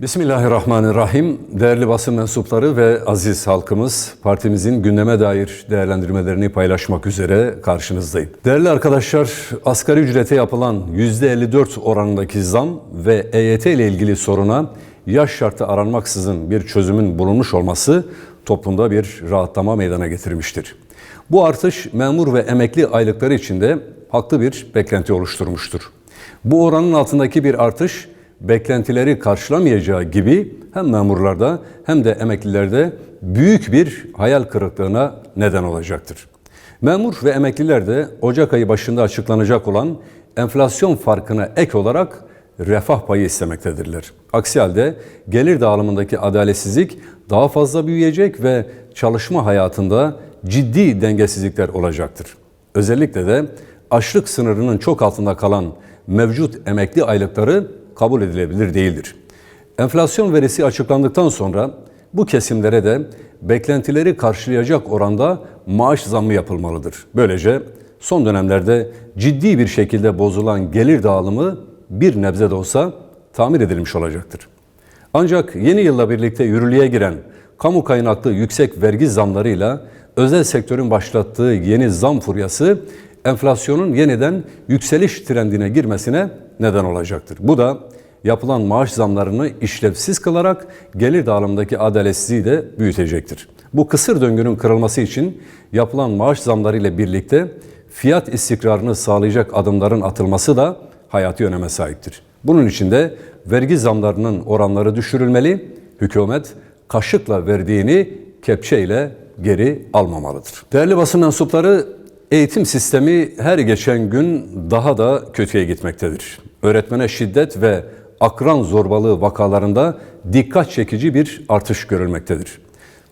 Bismillahirrahmanirrahim. Değerli basın mensupları ve aziz halkımız, partimizin gündeme dair değerlendirmelerini paylaşmak üzere karşınızdayım. Değerli arkadaşlar, asgari ücrete yapılan %54 oranındaki zam ve EYT ile ilgili soruna yaş şartı aranmaksızın bir çözümün bulunmuş olması toplumda bir rahatlama meydana getirmiştir. Bu artış memur ve emekli aylıkları içinde haklı bir beklenti oluşturmuştur. Bu oranın altındaki bir artış beklentileri karşılamayacağı gibi hem memurlarda hem de emeklilerde büyük bir hayal kırıklığına neden olacaktır. Memur ve emekliler de Ocak ayı başında açıklanacak olan enflasyon farkına ek olarak refah payı istemektedirler. Aksi halde gelir dağılımındaki adaletsizlik daha fazla büyüyecek ve çalışma hayatında ciddi dengesizlikler olacaktır. Özellikle de açlık sınırının çok altında kalan mevcut emekli aylıkları kabul edilebilir değildir. Enflasyon verisi açıklandıktan sonra bu kesimlere de beklentileri karşılayacak oranda maaş zammı yapılmalıdır. Böylece son dönemlerde ciddi bir şekilde bozulan gelir dağılımı bir nebze de olsa tamir edilmiş olacaktır. Ancak yeni yılla birlikte yürürlüğe giren kamu kaynaklı yüksek vergi zamlarıyla özel sektörün başlattığı yeni zam furyası enflasyonun yeniden yükseliş trendine girmesine neden olacaktır. Bu da yapılan maaş zamlarını işlevsiz kılarak gelir dağılımındaki adaletsizliği de büyütecektir. Bu kısır döngünün kırılması için yapılan maaş zamları ile birlikte fiyat istikrarını sağlayacak adımların atılması da hayati öneme sahiptir. Bunun için de vergi zamlarının oranları düşürülmeli, hükümet kaşıkla verdiğini kepçeyle geri almamalıdır. Değerli basın mensupları, eğitim sistemi her geçen gün daha da kötüye gitmektedir. Öğretmene şiddet ve akran zorbalığı vakalarında dikkat çekici bir artış görülmektedir.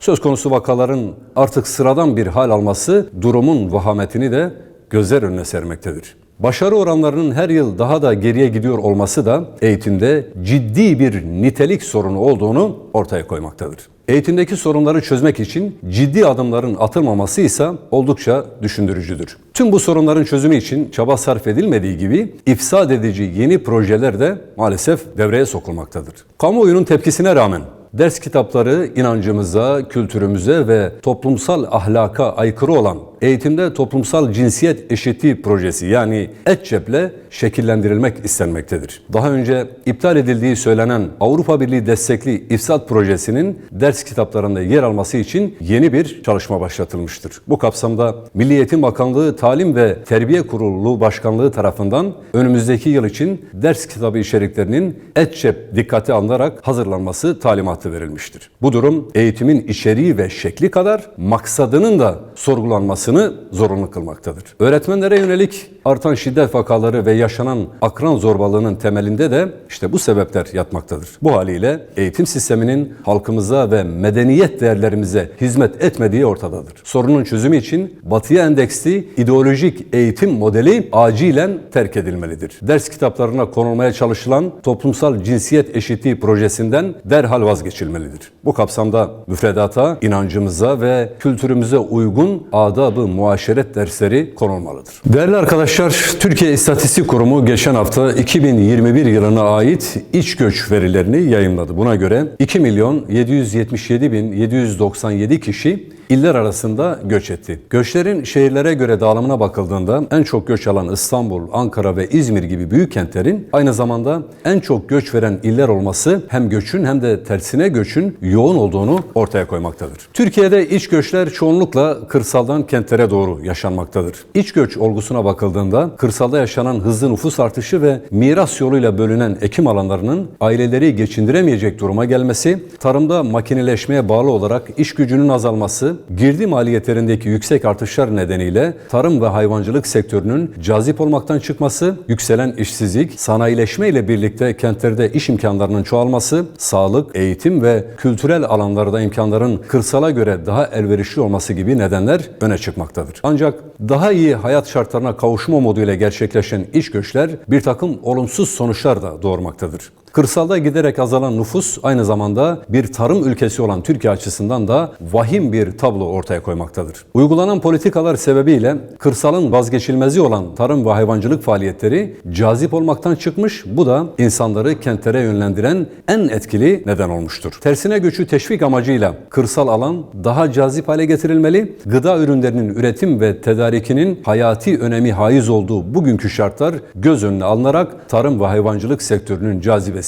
Söz konusu vakaların artık sıradan bir hal alması durumun vahametini de gözler önüne sermektedir. Başarı oranlarının her yıl daha da geriye gidiyor olması da eğitimde ciddi bir nitelik sorunu olduğunu ortaya koymaktadır. Eğitimdeki sorunları çözmek için ciddi adımların atılmaması ise oldukça düşündürücüdür. Tüm bu sorunların çözümü için çaba sarf edilmediği gibi ifsad edici yeni projeler de maalesef devreye sokulmaktadır. Kamuoyunun tepkisine rağmen ders kitapları inancımıza, kültürümüze ve toplumsal ahlaka aykırı olan eğitimde toplumsal cinsiyet eşitliği projesi yani EDCEP'le şekillendirilmek istenmektedir. Daha önce iptal edildiği söylenen Avrupa Birliği destekli İFSAD projesinin ders kitaplarında yer alması için yeni bir çalışma başlatılmıştır. Bu kapsamda Milli Eğitim Bakanlığı Talim ve Terbiye Kurulu Başkanlığı tarafından önümüzdeki yıl için ders kitabı içeriklerinin EDCEP dikkate alınarak hazırlanması talimatı verilmiştir. Bu durum eğitimin içeriği ve şekli kadar maksadının da sorgulanmasını zorunlu kılmaktadır. Öğretmenlere yönelik artan şiddet vakaları ve yaşanan akran zorbalığının temelinde de işte bu sebepler yatmaktadır. Bu haliyle eğitim sisteminin halkımıza ve medeniyet değerlerimize hizmet etmediği ortadadır. Sorunun çözümü için batıya endeksli ideolojik eğitim modeli acilen terk edilmelidir. Ders kitaplarına konulmaya çalışılan toplumsal cinsiyet eşitliği projesinden derhal vazgeçilmelidir. Bu kapsamda müfredata, inancımıza ve kültürümüze uygun adab-ı muaşeret dersleri konulmalıdır. Değerli arkadaşlar, Türkiye İstatistik Kurumu geçen hafta 2021 yılına ait iç göç verilerini yayımladı. Buna göre 2.777.797 kişi iller arasında göç etti. Göçlerin şehirlere göre dağılımına bakıldığında en çok göç alan İstanbul, Ankara ve İzmir gibi büyük kentlerin aynı zamanda en çok göç veren iller olması hem göçün hem de tersine göçün yoğun olduğunu ortaya koymaktadır. Türkiye'de iç göçler çoğunlukla kırsaldan kentlere doğru yaşanmaktadır. İç göç olgusuna bakıldığında kırsalda yaşanan hızlı nüfus artışı ve miras yoluyla bölünen ekim alanlarının aileleri geçindiremeyecek duruma gelmesi, tarımda makineleşmeye bağlı olarak iş gücünün azalması, girdi maliyetlerindeki yüksek artışlar nedeniyle tarım ve hayvancılık sektörünün cazip olmaktan çıkması, yükselen işsizlik, sanayileşme ile birlikte kentlerde iş imkanlarının çoğalması, sağlık, eğitim ve kültürel alanlarda imkanların kırsala göre daha elverişli olması gibi nedenler öne çıkmaktadır. Ancak daha iyi hayat şartlarına kavuşma umuduyla gerçekleşen iç göçler bir takım olumsuz sonuçlar da doğurmaktadır. Kırsalda giderek azalan nüfus aynı zamanda bir tarım ülkesi olan Türkiye açısından da vahim bir tablo ortaya koymaktadır. Uygulanan politikalar sebebiyle kırsalın vazgeçilmezi olan tarım ve hayvancılık faaliyetleri cazip olmaktan çıkmış, bu da insanları kentlere yönlendiren en etkili neden olmuştur. Tersine göçü teşvik amacıyla kırsal alan daha cazip hale getirilmeli, gıda ürünlerinin üretim ve tedarikinin hayati önemi haiz olduğu bugünkü şartlar göz önüne alınarak tarım ve hayvancılık sektörünün cazibesi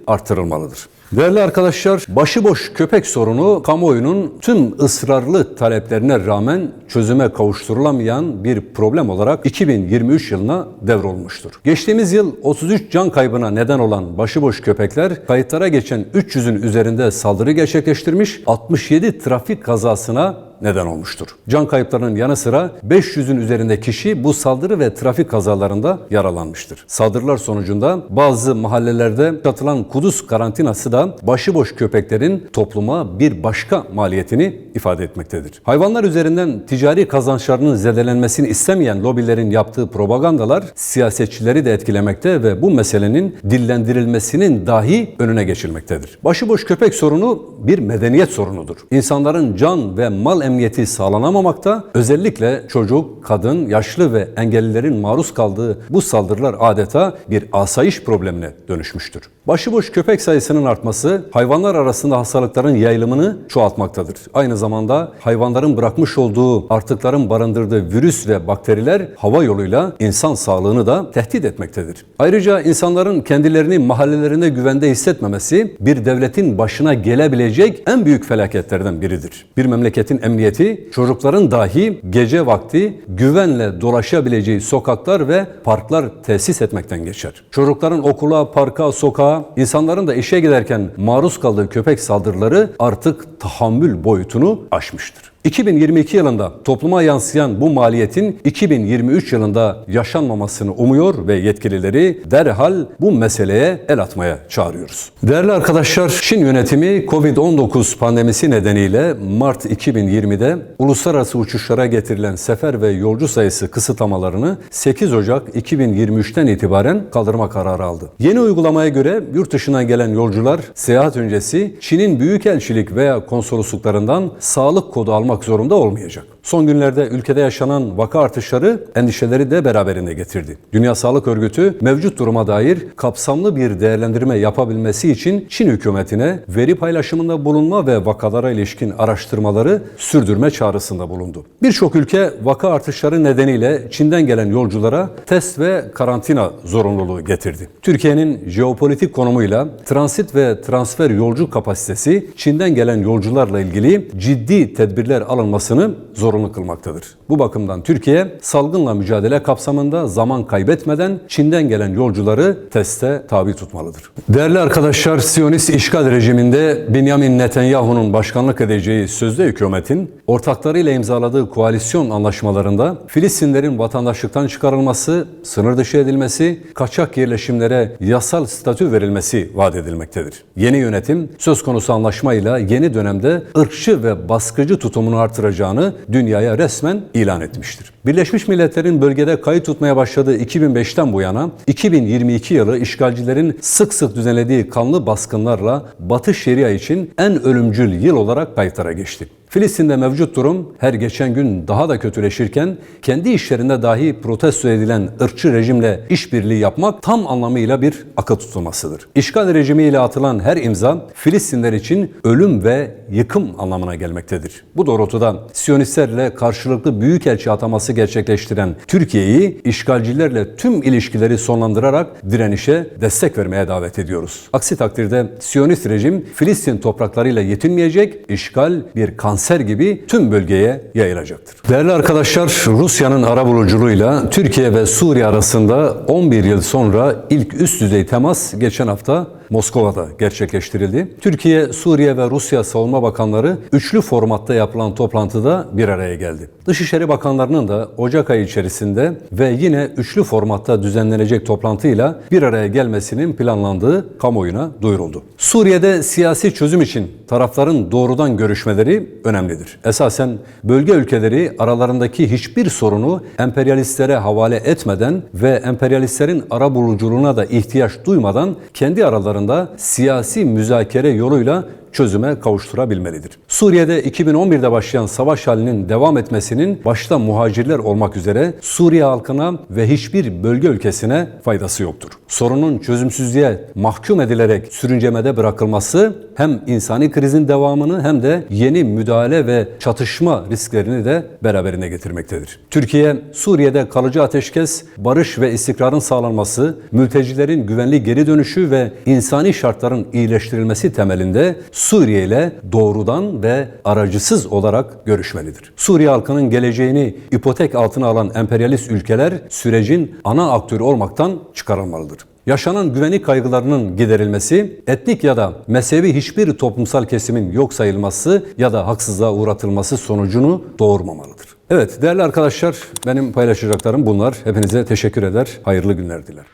artırılmalıdır. Değerli arkadaşlar, başıboş köpek sorunu kamuoyunun tüm ısrarlı taleplerine rağmen çözüme kavuşturulamayan bir problem olarak 2023 yılına devrolmuştur. Geçtiğimiz yıl 33 can kaybına neden olan başıboş köpekler kayıtlara geçen 300'ün üzerinde saldırı gerçekleştirmiş, 67 trafik kazasına neden olmuştur. Can kayıplarının yanı sıra 500'ün üzerinde kişi bu saldırı ve trafik kazalarında yaralanmıştır. Saldırılar sonucunda bazı mahallelerde atılan Kudüs karantinası da başıboş köpeklerin topluma bir başka maliyetini ifade etmektedir. Hayvanlar üzerinden ticari kazançlarının zedelenmesini istemeyen lobilerin yaptığı propagandalar siyasetçileri de etkilemekte ve bu meselenin dillendirilmesinin dahi önüne geçilmektedir. Başıboş köpek sorunu bir medeniyet sorunudur. İnsanların can ve mal emniyeti sağlanamamakta, özellikle çocuk, kadın, yaşlı ve engellilerin maruz kaldığı bu saldırılar adeta bir asayiş problemine dönüşmüştür. Başıboş köpek sayısının artması hayvanlar arasında hastalıkların yayılımını çoğaltmaktadır. Aynı zamanda hayvanların bırakmış olduğu artıkların barındırdığı virüs ve bakteriler hava yoluyla insan sağlığını da tehdit etmektedir. Ayrıca insanların kendilerini mahallelerinde güvende hissetmemesi bir devletin başına gelebilecek en büyük felaketlerden biridir. Bir memleketin emniyeti çocukların dahi gece vakti güvenle dolaşabileceği sokaklar ve parklar tesis etmekten geçer. Çocukların okula, parka, sokağa, insanların da işe giderken maruz kaldığı köpek saldırıları artık tahammül boyutunu aşmıştır. 2022 yılında topluma yansıyan bu maliyetin 2023 yılında yaşanmamasını umuyor ve yetkilileri derhal bu meseleye el atmaya çağırıyoruz. Değerli arkadaşlar, Çin yönetimi Covid-19 pandemisi nedeniyle Mart 2020'de uluslararası uçuşlara getirilen sefer ve yolcu sayısı kısıtlamalarını 8 Ocak 2023'ten itibaren kaldırma kararı aldı. Yeni uygulamaya göre yurt dışından gelen yolcular seyahat öncesi Çin'in büyükelçilik veya konsolosluklarından sağlık kodu almak zorunda olmayacak. Son günlerde ülkede yaşanan vaka artışları endişeleri de beraberinde getirdi. Dünya Sağlık Örgütü mevcut duruma dair kapsamlı bir değerlendirme yapabilmesi için Çin hükümetine veri paylaşımında bulunma ve vakalara ilişkin araştırmaları sürdürme çağrısında bulundu. Birçok ülke vaka artışları nedeniyle Çin'den gelen yolculara test ve karantina zorunluluğu getirdi. Türkiye'nin jeopolitik konumuyla transit ve transfer yolcu kapasitesi Çin'den gelen yolcularla ilgili ciddi tedbirler alınmasını zorunlu kılmaktadır. Bu bakımdan Türkiye salgınla mücadele kapsamında zaman kaybetmeden Çin'den gelen yolcuları teste tabi tutmalıdır. Değerli arkadaşlar, Siyonist işgal rejiminde Benjamin Netanyahu'nun başkanlık edeceği sözde hükümetin ortaklarıyla imzaladığı koalisyon anlaşmalarında Filistinlerin vatandaşlıktan çıkarılması, sınır dışı edilmesi, kaçak yerleşimlere yasal statü verilmesi vaat edilmektedir. Yeni yönetim söz konusu anlaşmayla yeni dönemde ırkçı ve baskıcı tutumunu artıracağını dünyaya resmen ilan etmiştir. Birleşmiş Milletler'in bölgede kayıt tutmaya başladığı 2005'ten bu yana 2022 yılı işgalcilerin sık sık düzenlediği kanlı baskınlarla Batı Şeria için en ölümcül yıl olarak kayıtlara geçti. Filistin'de mevcut durum her geçen gün daha da kötüleşirken kendi işlerinde dahi protesto edilen ırkçı rejimle işbirliği yapmak tam anlamıyla bir akıl tutulmasıdır. İşgal rejimiyle atılan her imza Filistinler için ölüm ve yıkım anlamına gelmektedir. Bu doğrultuda Siyonistlerle karşılıklı büyükelçi ataması gerçekleştiren Türkiye'yi işgalcilerle tüm ilişkileri sonlandırarak direnişe destek vermeye davet ediyoruz. Aksi takdirde Siyonist rejim Filistin topraklarıyla yetinmeyecek, işgal bir kanser gibi tüm bölgeye yayılacaktır. Değerli arkadaşlar, Rusya'nın arabuluculuğuyla Türkiye ve Suriye arasında 11 yıl sonra ilk üst düzey temas geçen hafta Moskova'da gerçekleştirildi. Türkiye, Suriye ve Rusya Savunma Bakanları üçlü formatta yapılan toplantıda bir araya geldi. Dışişleri Bakanlarının da Ocak ayı içerisinde ve yine üçlü formatta düzenlenecek toplantıyla bir araya gelmesinin planlandığı kamuoyuna duyuruldu. Suriye'de siyasi çözüm için tarafların doğrudan görüşmeleri önemlidir. Esasen bölge ülkeleri aralarındaki hiçbir sorunu emperyalistlere havale etmeden ve emperyalistlerin arabuluculuğuna da ihtiyaç duymadan kendi aralarında sorunlarında siyasi müzakere yoluyla çözüme kavuşturabilmelidir. Suriye'de 2011'de başlayan savaş halinin devam etmesinin başta muhacirler olmak üzere Suriye halkına ve hiçbir bölge ülkesine faydası yoktur. Sorunun çözümsüzlüğe mahkum edilerek sürüncemede bırakılması hem insani krizin devamını hem de yeni müdahale ve çatışma risklerini de beraberine getirmektedir. Türkiye, Suriye'de kalıcı ateşkes, barış ve istikrarın sağlanması, mültecilerin güvenli geri dönüşü ve insani şartların iyileştirilmesi temelinde Suriye ile doğrudan ve aracısız olarak görüşmelidir. Suriye halkının geleceğini ipotek altına alan emperyalist ülkeler sürecin ana aktörü olmaktan çıkarılmalıdır. Yaşanan güvenlik kaygılarının giderilmesi, etnik ya da mezhebi hiçbir toplumsal kesimin yok sayılması ya da haksızlığa uğratılması sonucunu doğurmamalıdır. Evet değerli arkadaşlar, benim paylaşacaklarım bunlar. Hepinize teşekkür eder, hayırlı günler dilerim.